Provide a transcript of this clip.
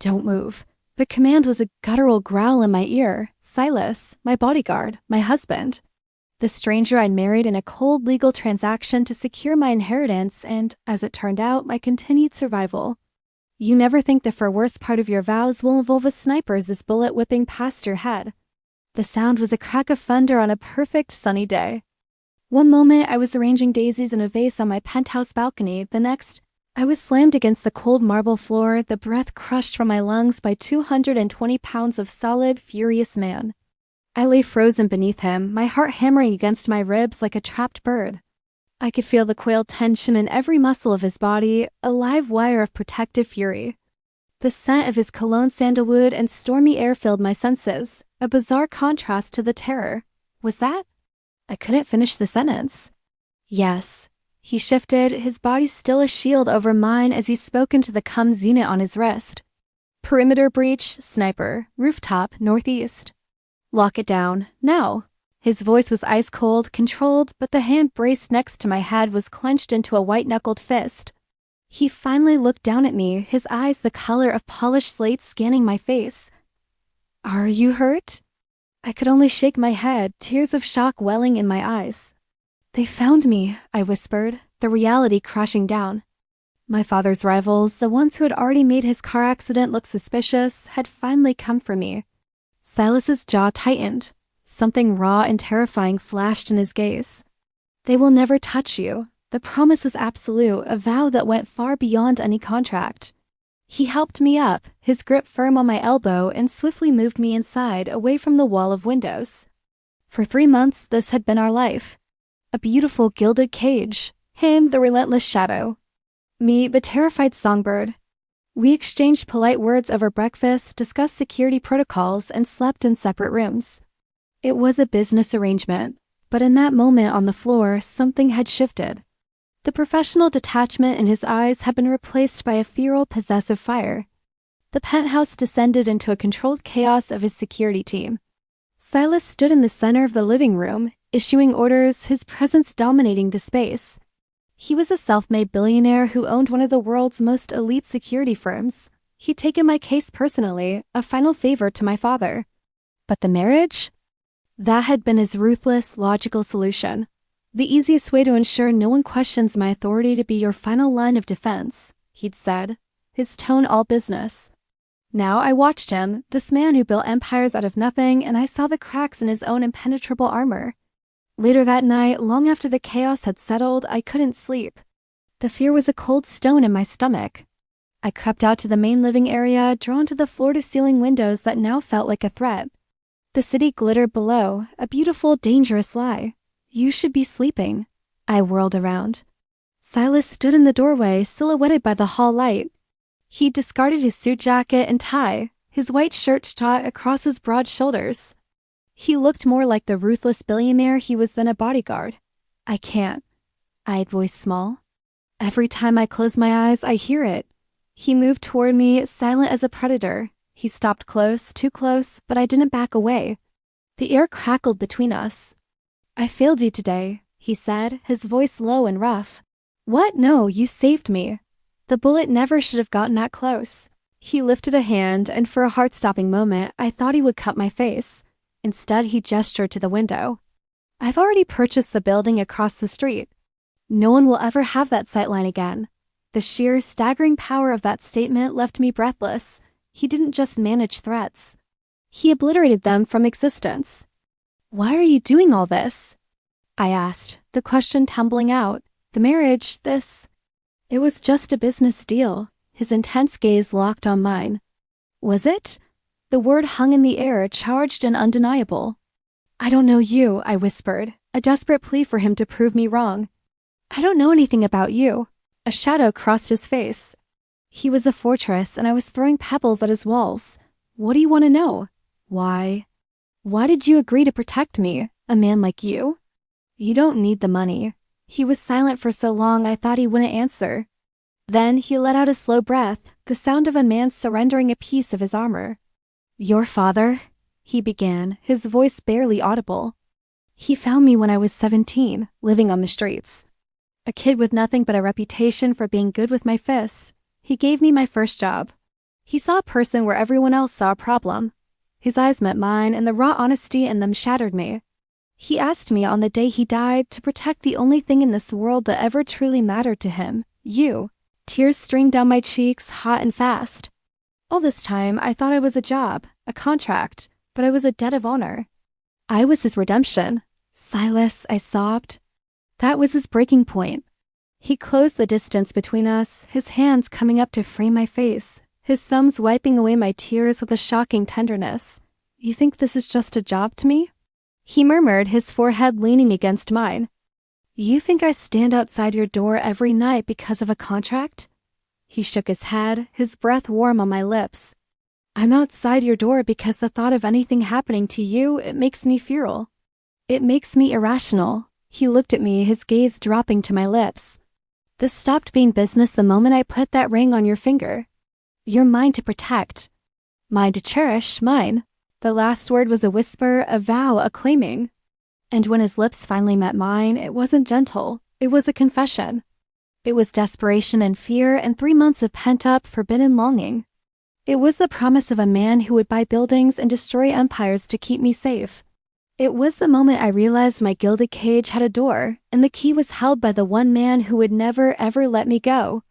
Don't move. The command was a guttural growl in my ear. Silas, my bodyguard, my husband. The stranger I'd married in a cold legal transaction to secure my inheritance and, as it turned out, my continued survival. You never think the worst part of your vows will involve a sniper as this bullet whipping past your head. The sound was a crack of thunder on a perfect sunny day. One moment I was arranging daisies in a vase on my penthouse balcony, the next, I was slammed against the cold marble floor, the breath crushed from my lungs by 220 pounds of solid, furious man. I lay frozen beneath him, my heart hammering against my ribs like a trapped bird. I could feel the coiled tension in every muscle of his body, a live wire of protective fury. The scent of his cologne sandalwood and stormy air filled my senses, a bizarre contrast to the terror. Was that? I couldn't finish the sentence. Yes. He shifted, his body still a shield over mine as he spoke into the cum zenit on his wrist. Perimeter breach, sniper, rooftop, northeast. Lock it down, now. His voice was ice-cold, controlled, but the hand braced next to my head was clenched into a white-knuckled fist. He finally looked down at me, his eyes the color of polished slate scanning my face. Are you hurt? I could only shake my head, tears of shock welling in my eyes. They found me, I whispered, the reality crashing down. My father's rivals, the ones who had already made his car accident look suspicious, had finally come for me. Silas's jaw tightened. Something raw and terrifying flashed in his gaze. They will never touch you. The promise was absolute, a vow that went far beyond any contract. He helped me up, his grip firm on my elbow, and swiftly moved me inside, away from the wall of windows. For 3 months, this had been our life. A beautiful gilded cage. Him, the relentless shadow. Me, the terrified songbird. We exchanged polite words over breakfast, discussed security protocols, and slept in separate rooms. It was a business arrangement, but in that moment on the floor, something had shifted. The professional detachment in his eyes had been replaced by a feral, possessive fire. The penthouse descended into a controlled chaos of his security team. Silas stood in the center of the living room, issuing orders, his presence dominating the space. He was a self-made billionaire who owned one of the world's most elite security firms. He'd taken my case personally, a final favor to my father. But the marriage? That had been his ruthless, logical solution. The easiest way to ensure no one questions my authority to be your final line of defense, he'd said, his tone all business. Now I watched him, this man who built empires out of nothing, and I saw the cracks in his own impenetrable armor. Later that night, long after the chaos had settled, I couldn't sleep. The fear was a cold stone in my stomach. I crept out to the main living area, drawn to the floor-to-ceiling windows that now felt like a threat. The city glittered below, a beautiful, dangerous lie. You should be sleeping. I whirled around. Silas stood in the doorway, silhouetted by the hall light. He'd discarded his suit jacket and tie, his white shirt taut across his broad shoulders. He looked more like the ruthless billionaire he was than a bodyguard. I can't. I'd voice small. Every time I close my eyes, I hear it. He moved toward me, silent as a predator. He stopped close, too close, but I didn't back away. The air crackled between us. I failed you today, he said, his voice low and rough. What? No, you saved me. The bullet never should have gotten that close. He lifted a hand, and for a heart-stopping moment, I thought he would cut my face. Instead, he gestured to the window. I've already purchased the building across the street. No one will ever have that sightline again. The sheer, staggering power of that statement left me breathless. He didn't just manage threats. He obliterated them from existence. Why are you doing all this? I asked, the question tumbling out. The marriage, this... It was just a business deal. His intense gaze locked on mine. Was it? The word hung in the air, charged and undeniable. I don't know you, I whispered, a desperate plea for him to prove me wrong. I don't know anything about you. A shadow crossed his face. He was a fortress, and I was throwing pebbles at his walls. What do you want to know? Why? Why did you agree to protect me, a man like you? You don't need the money. He was silent for so long I thought he wouldn't answer. Then he let out a slow breath, the sound of a man surrendering a piece of his armor. Your father, he began, his voice barely audible. He found me when I was 17, living on the streets. A kid with nothing but a reputation for being good with my fists. He gave me my first job. He saw a person where everyone else saw a problem. His eyes met mine, and the raw honesty in them shattered me. He asked me on the day he died to protect the only thing in this world that ever truly mattered to him, you. Tears streamed down my cheeks, hot and fast. All this time, I thought I was a job, a contract, but I was a debt of honor. I was his redemption. Silas, I sobbed. That was his breaking point. He closed the distance between us, his hands coming up to frame my face, his thumbs wiping away my tears with a shocking tenderness. You think this is just a job to me? He murmured, his forehead leaning against mine. You think I stand outside your door every night because of a contract? He shook his head, his breath warm on my lips. I'm outside your door because the thought of anything happening to you, it makes me feral. It makes me irrational. He looked at me, his gaze dropping to my lips. This stopped being business the moment I put that ring on your finger. You're mine to protect. Mine to cherish, mine. The last word was a whisper, a vow, a claiming. And when his lips finally met mine, it wasn't gentle. It was a confession. It was desperation and fear and 3 months of pent-up, forbidden longing. It was the promise of a man who would buy buildings and destroy empires to keep me safe. It was the moment I realized my gilded cage had a door, and the key was held by the one man who would never, ever let me go.